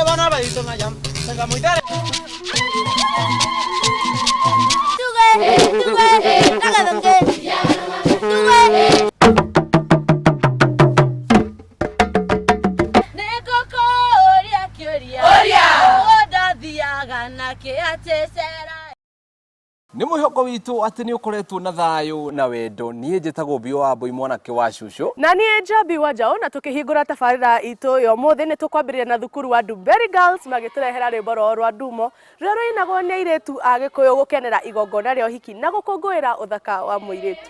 bana badito na jam. Sanga muy tarde. Nĩ mwĩhoko witũ atĩ nĩ ũkoretwo na thayũ na wendo. Niĩ njĩtagwo Bio wa Mbui mwanake wa Cucu. Na niĩ Njambi wa Njaũ, na tũkĩhingũra tabarĩra itũ yo mũthĩ nĩ tũkwambĩrĩria na thukuru wa Ndumberi Girls magĩtũrehera rwĩmbo rwao rwa Ndumo rũrĩa rũinagwo nĩ airĩtu a Gĩkũyũ gũkenera igongona rĩa ũhiki na gũkũngũĩra ũthaka wa mũirĩtu.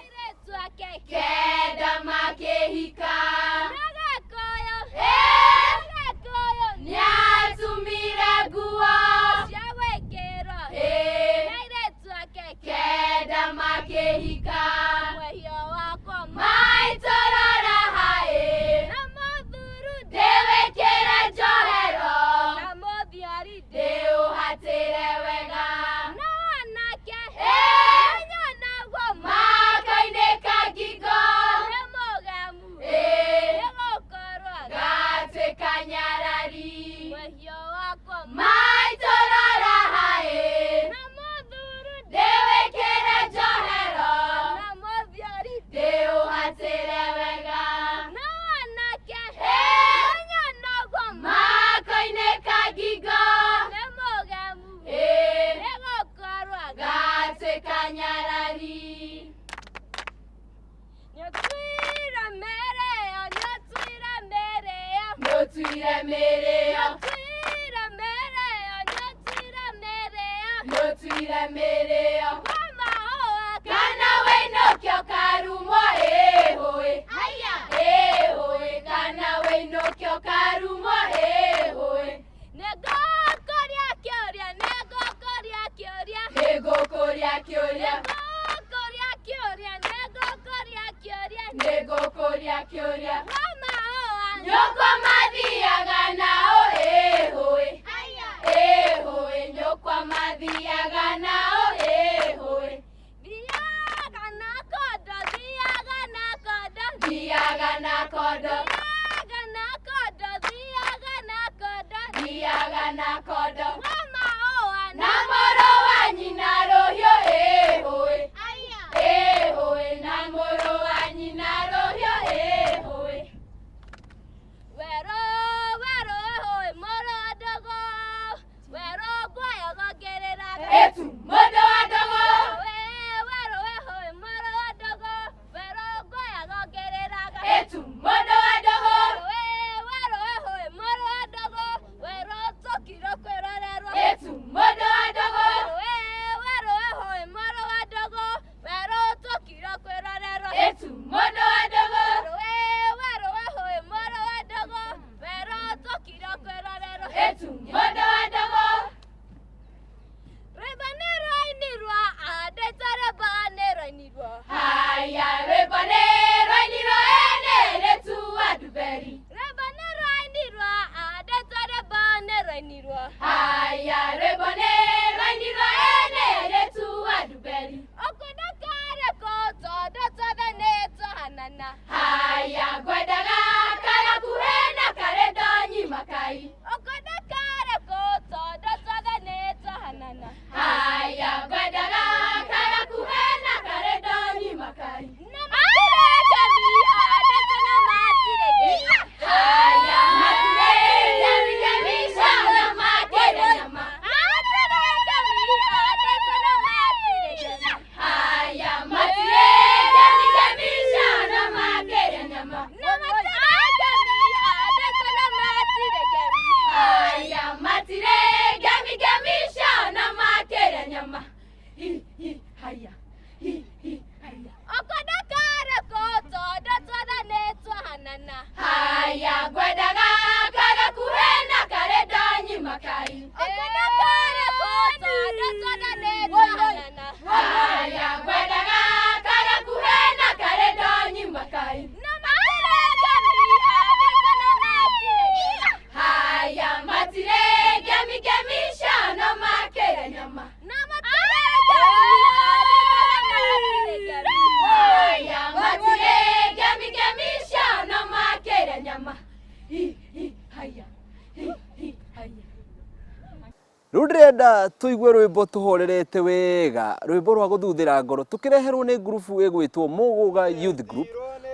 Rudreda tuigwe rwimbo tuhorerete wega rwimbo rwa guthuthira ngoro tukireherwo ni grupu igwitwo Muguga Youth Group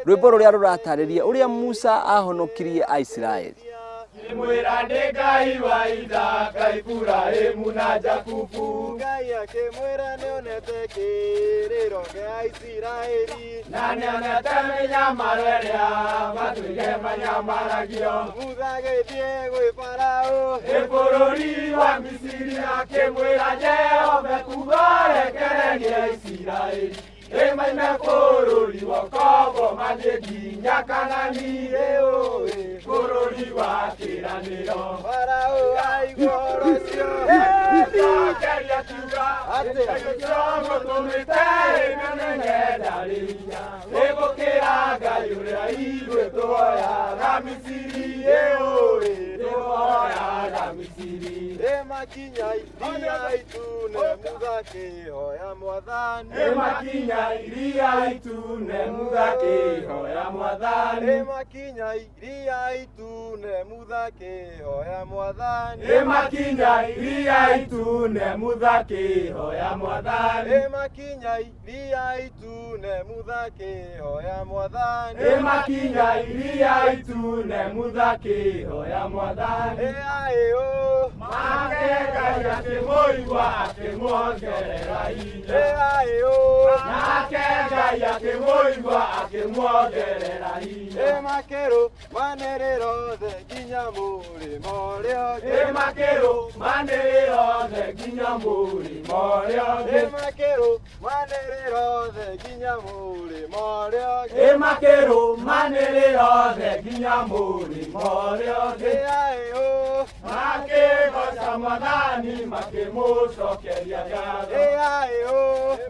rwimbo ruria ruratariria uria Musa ahonokirie Aisraeli Mwira nĩ Ngai wa itha Ngai Iburahĩmu na Jakubu Ngai akĩmwĩra nĩonete kĩrĩro gĩa Isiraeli na nĩonete mĩnyamaro ĩrĩa matuire manyamaragio Musa agĩthiĩ gwĩ Faraũ bũrũri wa Misiri akĩmwĩra Jehova kuuga rekererie Isiraeli maime bũrũri wa Kobo mathiĩ nginya Kanani bũrũri wa kĩĩranĩro Faraũ aigua ũhoro ũcio Ngai akiuga mũtũmĩte nĩmenye ndarĩria gũkĩra Ngai ũrĩa ithuĩ tuoyaga Misiri tuoyaga Misiri makinya iria itune Musa akĩhoya Mwathani makinya iria itune Musa akĩhoya Mwathani makinya iria itune Musa akĩhoya Mwathani makinya iria itune Musa akĩhoya Mwathani makinya iria itune Musa akĩhoya Mwathani makinya iria itune Musa akĩhoya Mwathani Ngai akĩmũigua akĩmuongerera hinya nake Ngai akĩmũigua akĩmuongerera hinya makĩrũmanĩrĩra othe nginya mũrĩmo ũrĩa ũngĩ makĩrũmanĩrĩra othe nginya mũrĩmo ũrĩa ũngĩ makĩrũmanĩrĩra othe nginya mũrĩmo ũrĩa ũngĩ makĩrũmanĩrĩra othe nginya mũrĩmo ũrĩa ũngĩ makĩgoca Mwathani makĩmũcokeria ngatho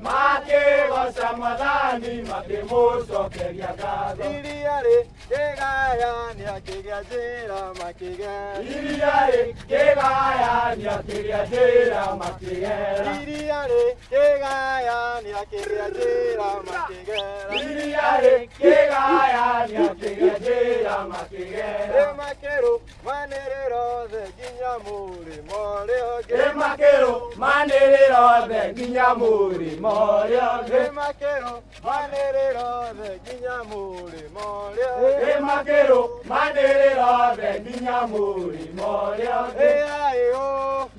makĩgoca Mwathani makĩmũcokeria ngatho iria rĩkĩgayania kĩgĩa njĩra makĩgera iria rĩkĩgayania kĩrĩa njĩra makĩgera iria rĩkĩgayania kĩgĩa njĩra makĩgera iria rĩkĩgayania kĩrĩa njĩra makĩgera makĩrũmanĩrĩra othe nginya mũrĩmo ũrĩa ũngĩ makĩrũmanĩrĩra othe nginya mũrĩmo ũrĩa ũngĩ makĩrũmanĩrĩra othe nginya mũrĩmo ũrĩa ũngĩ makĩrũmanĩrĩra othe nginya mũrĩmo ũrĩa ũngĩ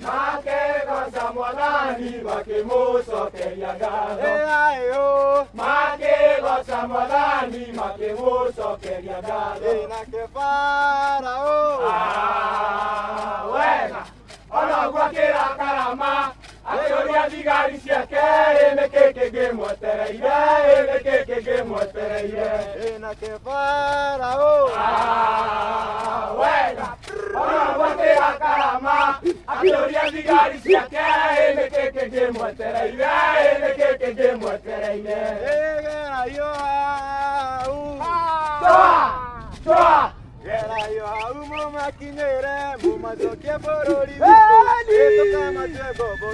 makĩgoca Mwathani makĩmũcokeria ngatho makĩgoca Mwathani makĩmũcokeria ngatho nake Faraũ wega ona ũguo akĩrakara akĩũria thigari ciake nĩkĩ kĩngĩmwetereire nĩkĩ kĩngĩmwetereire nake Faraũ wega ona ũguo akĩrakara akĩũria thigari ciake nĩkĩ kĩngĩmwetereire nĩkĩ kĩngĩmwetereire gerayo hau gerayo hau mũmakinyĩre mũmacokie bũrũri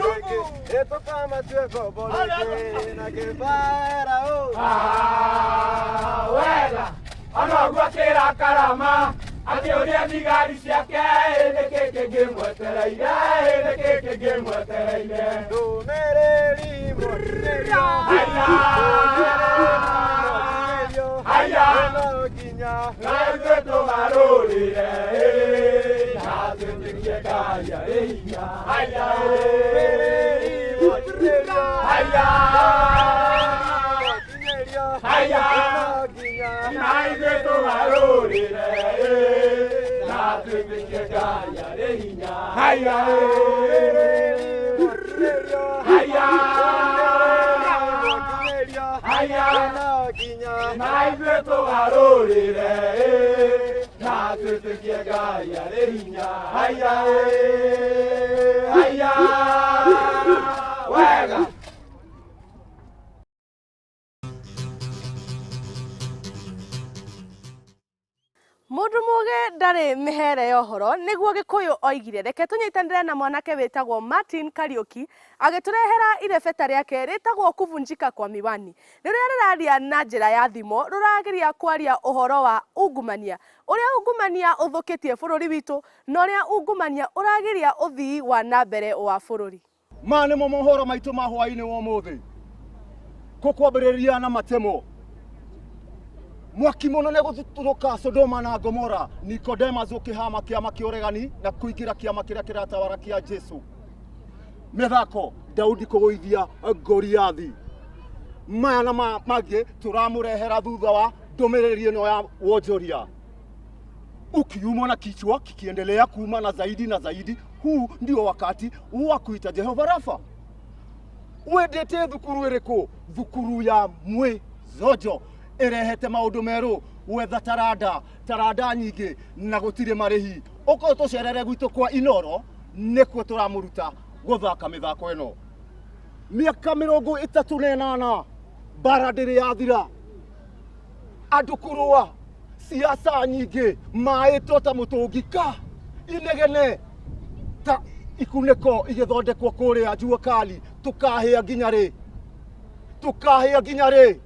witũ ĩtũkamatue ngombo rĩngĩ nake Faraũ wega ona ũguo akĩrakara akĩũria thigari ciake nĩkĩ kĩngĩmwetereire nĩkĩ kĩngĩmwetereire ndũmĩrĩri mũtinĩrio no nginya na ithuĩ tũgarũrĩre na twĩtĩkie Ngai arĩ hinya ndũmĩrĩri mũtinĩrio no nginya na ithuĩ tũgarũrĩre na twĩtĩkie Ngai arĩ hinya na ithuĩ tũgarũrĩre na twĩtĩkie Ngai arĩ hinya wega Mundu muge ndari mihere yohoro niguo Gikuyu oigire reke tunyitanire na mwanake wetagwo Martin Kariuki agiturehera irebeta riake ritagwo kuvunjika kwa miwani riria riraria na njira ya thimo ruragiria kwaria uhoro wa ungumania uria ungumania uthukitie bururi witu na uria ungumania uragiria uthii wa nambere wa bururi mane mo mohoro maitu ma hwaini wo muthi kukwambiriria na matemo mwaki munene guthuturuka Sodoma na Gomora Nicodemus ukihama kiama kioregani na kuingira kiama kiria kiratawara kia Jesu methako Daudi kugoithia Goliathi maya na mangĩ turamurehera thutha wa ndumiriri ino ya wonjoria ukiuma na kichwa kikiendelea kuuma na zaidi huu ndio wakati wa kuita Jehova Rafa wendete thukuru iriku thukuru ya Mwizojo irehete maundu meru wetha taranda nyingi na gutire marihi uko tucerere gwitu kwa Inoro nikuo turamuruta guthaka mithako ino miaka 38 bara ndiri yathira andu kurua siasa nyingi maitwo ta mutungika inegene ta ikuneko igithondekwo kuria Juakali tukahia nginya ri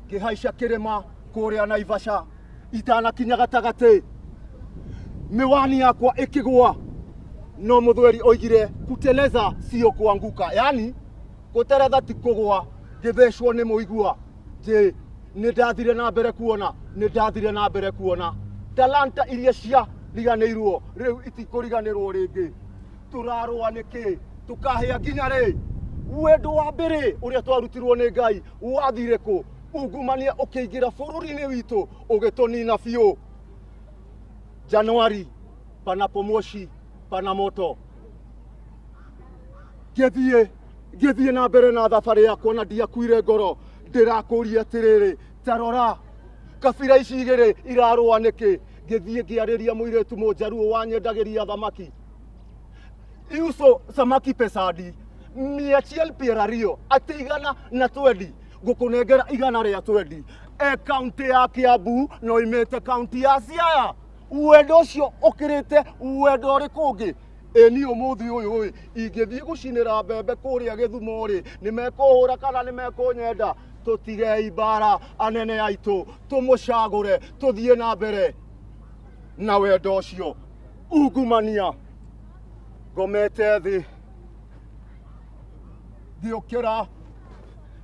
gihaisha kirima kuria Naivasha itana kinya gatagati miwani yakwa ikigwa no muthweri oigire kuteleza sio kuanguka yani kuteretha ti kugwa githeshwo ni muigua je ni ndathire na mbere kuona talanta iria cia riganirwo riu itikuriganirwo ringi turarwa niki tukahia nginya ri wendo wa mbere uria twarutirwo ni Ngai wathire ku ungumania ukiingira bururi-ini witu ugitunina biu Januari panapo moshi pana moto githie na mbere na thabari yakwa na ndiakuire ngoro ndirakuria atiriri tarora kabira ici igiri irarwa niki githie ngiariria muiretu munjaruo wanyendagiria thamaki iuso samaki pesadi miachiel pierario atigana na twendi gukunengera igana ria twendi county ya Kiambu no imete county ya Siaya wendo cio ukirite wendo ri kungi ni umuthi uyu ingithie gucinira mbembe kuria Githumo ri nimekuhura kana nimekunyenda tutigei bara anene aitu tumucagure tuthie na mbere na wendo cio ungumania ngomete thi giukira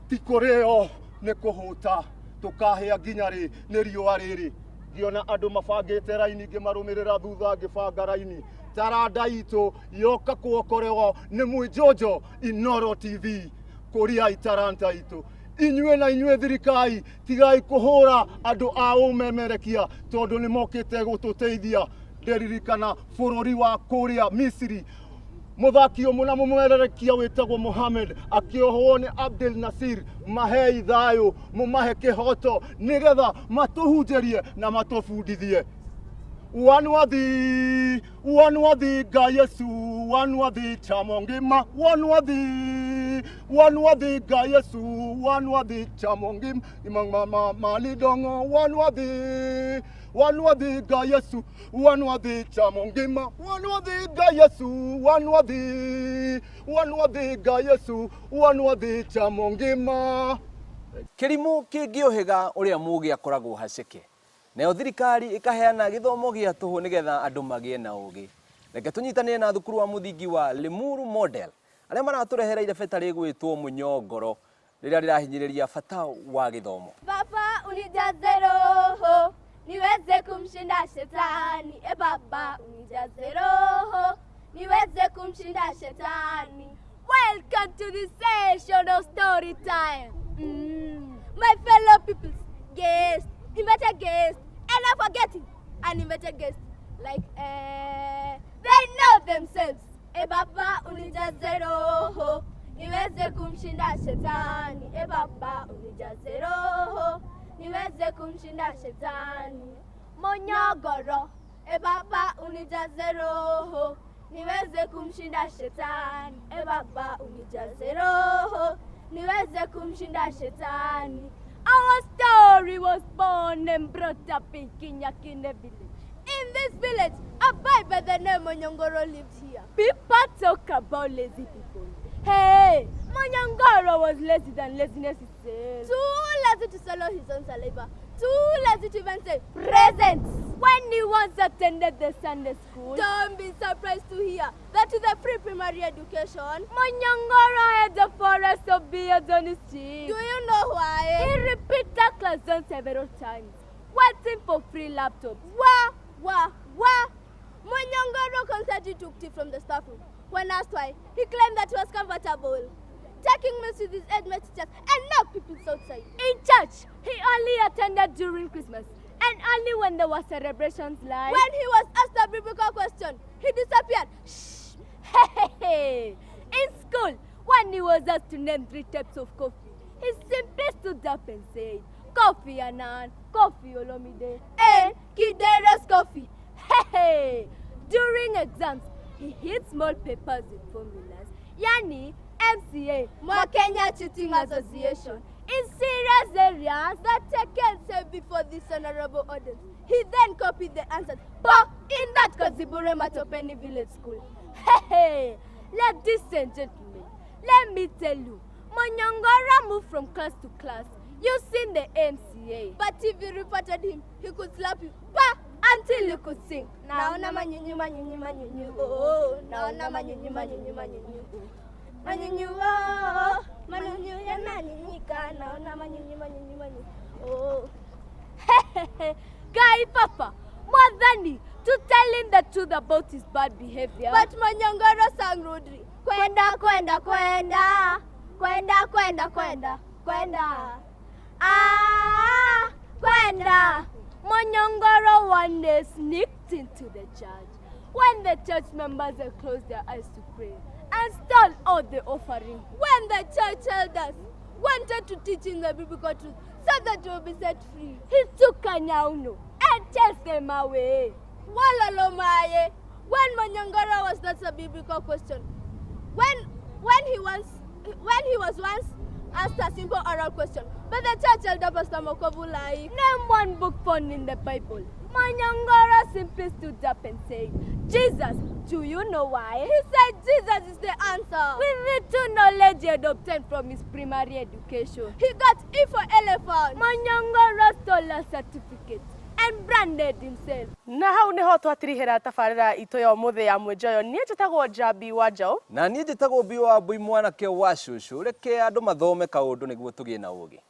tikoreo ne kuhuta tukahia nginya ri ni riua riri ngiona andu mabangite raini ngimarumirira thutha ngibanga raini taranda itu yoka kuokorewo ni Mwijojo Inoro TV kuria itaranta itu inyue thirikai tigai kuhura andu a umemerekia tondu ni mokite gututeithia nderirikana bururi wa kuria Misiri muthaki umwe mumwererekia witagwo Mohamed akiohwo ni Abdel Nasir mahei thayo mumahe kihoto nigetha matuhunjerie na matufundithie wanwathi ga Yesu wanwathi chamongima wanwathi ga Yesu wanwathi chamongima imama malidongo wanwathi ga Yesu wanwathi chamongima wanwathi ga Yesu wanwathi ga Yesu wanwathi chamongima kirimu kingiohega uria mugi akoragwo haceke neo thirikari ikaheana githomo gia tuhu nigetha andu magie na ugi reke tunyitanire na thukuru wa muthingi wa Limuru Model aria maraturehera irebeta rigwitwo Munyongoro riria rirahinyiriria bata wa githomo. Baba unijaze roho niweze kumshinda shetani baba unijaze roho niweze kumshinda shetani. Welcome to the session of story time. My fellow people, guests, invited guests, and I'm forgetting an invited guest like they know themselves. Baba unijaze roho niweze kumshinda shetani. Baba unijaze roho niweze kumshinda shetani. Munyongoro baba unijaze roho niweze kumshinda shetani. Baba unijaze roho niweze kumshinda shetani. Our story was born and brought up in Kinyakine village. In this village, a boy by the name Monyongoro lived here. People talk about lazy people. Hey, Monyongoro was lazy than laziness itself. Too lazy to swallow his own saliva. Too lazy to even say presents. When he once attended the Sunday school, don't be surprised to hear that with a free primary education, Monyongoro had a forest of beards on his cheek. Do you know why? He repeated class done several times, waiting for free laptops. Wah! Monyongoro constantly took tea from the staff room. When asked why, he claimed that he was comfortable, taking meals with his age-mate teachers and no people outside. In church, he only attended during Christmas and only when there were celebrations like... When he was asked a biblical question, he disappeared. Shh! Hey! In school, when he was asked to name 3 types of coffee, he simply stood up and said, Coffee Annan, Coffee Olomide, and Kideras coffee. Hey! During exams, he hid small papers with formulas, yani MCA, Kenya Cheating Association, in serious areas that take care before this honorable audience. He then copied the answers, but in that Kazibure Matopeni village school. Hey, ladies and gentlemen, let me tell you, Monyongoro moved from class to class using the MCA. But if you reported him, he could slap you, until you could sing. Naona manyunyu manyunyu manyunyu, oh, naona manyunyu manyunyu manyunyu. Manyunyu, oh, manyunyu ya nanyunyika, naona manyunyu manyunyu manyunyu, oh. Guy Papa, more than to tell him the truth about his bad behavior. But Monyongoro sang rudely. Kwenda, kwenda, kwenda, kwenda, kwenda, kwenda, kwenda. Ah, kwenda. Monyongoro one day sneaked into the church when the church members had closed their eyes to pray and stole all the offering. When the church elders wanted to teach in the biblical truth so that they will be set free, he took a nyauno and chased them away. Walalomaye. When Monyongoro was not a biblical question, when he was once asked a simple oral question, but the church elder Pastor Mokovu like, name one book found in the Bible. Monyongoro simply stood up and said, Jesus, do you know why? He said Jesus is the answer. With little knowledge he had obtained from his primary education, he got E for elephant. Monyongoro stole a certificate and branded himself. Na hau niho twatirihira tabarira itu ya muthe ya mwenjoyo nie njitagwo Jambi Wanjaũ na nie njitagwo Bi wa Mbui mwanake wa Cucu reke andu mathome kaundu niguo tugie na ugi.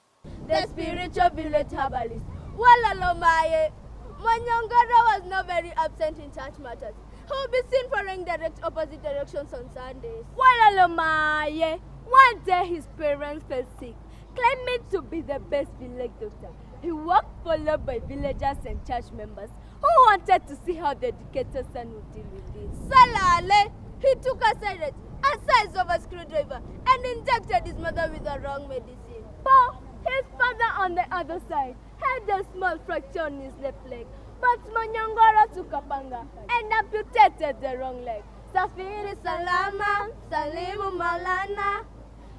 The spiritual village herbalist. Walalomaye. Monyongoro was not very absent in church matters. He would be seen following direct opposite directions on Sundays. Walalomaye. One day his parents fell sick, claiming to be the best village doctor. He walked followed by villagers and church members who wanted to see how the educated son would deal with this. Salale, he took a syringe, a size of a screwdriver, and injected his mother with the wrong medicine. But his father on the other side had a small fracture on his left leg. But Monyongoro took a panga and amputated the wrong leg. Safiri salama, salimu malana,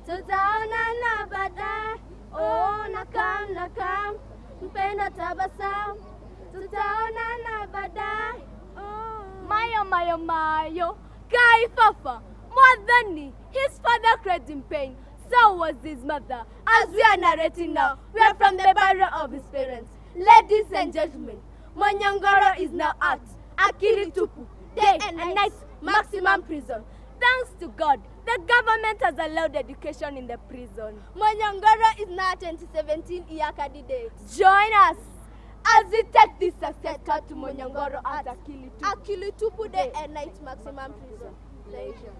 tutaonana baadaye. Oh, nakam, mpenda tabasamu, tutaonana baadaye. Oh. Mayo, Guy Fafa, more than his father cried in pain, so was his mother. As we are narrating now, we are from the burial of his parents. Ladies and gentlemen, Monyongoro is now at Akili Tupu, day and night maximum prison. Thanks to God, the government has allowed education in the prison. Monyongoro is now 2017 year candidate. Join us as we take this success card to Monyongoro at Akili Tupu, day and night maximum prison. Pleasure.